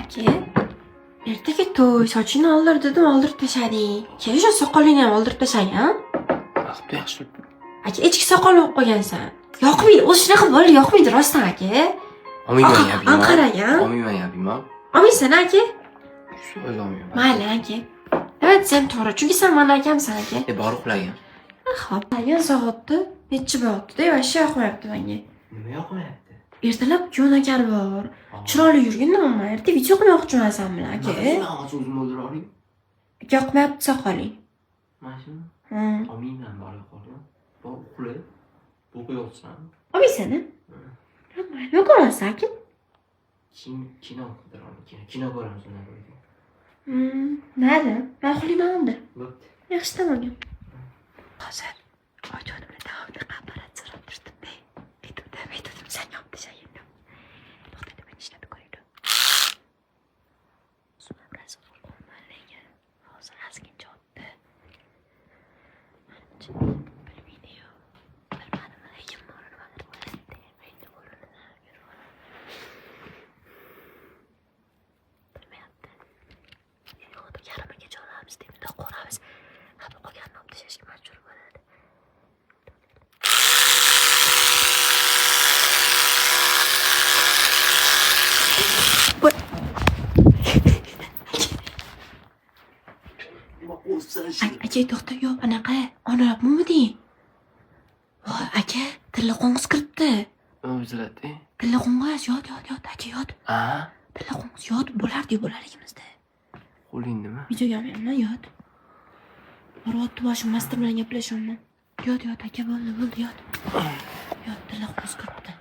aka? Ertaga to'y, sochingni oldir dedim, oldirib tashlading. Keyin shu soqolingni ham oldirib tashlang, ha? Vaqtda yaxshi. Aka, echki soqol olib qo'ygansan. Yoqmaydi, o'zi shunaqa bola yoqmaydi rostdan, aka. Olmayman ya, bimor. Anqaragan. Olmayman ya, bimor. Olmaysan, aka? Olmayman. Mayli, aka. Evet, sen to'g'ri, chunki sen mani akamsan, aka. Bor uxlagan. Xo'p, agar soatda necha bo'libdi-da, vashsha yoqmayapti menga. Nima yoqmayapti? Ertalab jo'nakar bor. Chiroyli yurgin nima, erta video qilmoqchiman bilan, aka. Nima o'zim o'ldira oling? Yoqmayapti soqoling. Mana shuni. Hmm. Olmayman, bor yo'qolgan. Bor uxla. Bu qo'yapsan. Olmaysan, ha? Nima ko'rasan, aka? Kino qidira oling. Kino ko'ramiz undan ko'ra. Mayli, men uxlayman unda. Bo'pti. Yaxshi tomonga. Hozir ojonimni davomli qabarat so'rab turdim. Aytdim, sen yopdi shayindim. To'xtadi, men ishlab ko'raydim. Sumarasi qo'lmalega. Hozir azgincha o'tdi. Bilmaydi-yu. Bilmadim, lekin nimadir bo'ladi. Endi o'rnidan bilmayapti. Yo'q, yarimigacha olamiz deb bundoq qo'ramiz. Hali qolganini olib tashlashga majbur bo'ladi. Aka, to'xta, yo'q, anaqa onalabmiding? Voy, aka, tilla qo'ng'iz kiribdi. O'zladi. Tilla qo'ng'iz, yot, aka, yot. Ha? Tilla qo'ng'iz yot, bo'larligimizda. Qo'lingdimi? Videoga olmayman, yot. Boryapti, boshim master bilan gaplashyapman. Yot, aka, bo'ldi, yot. Yot, tilla qo'ng'iz kiribdi.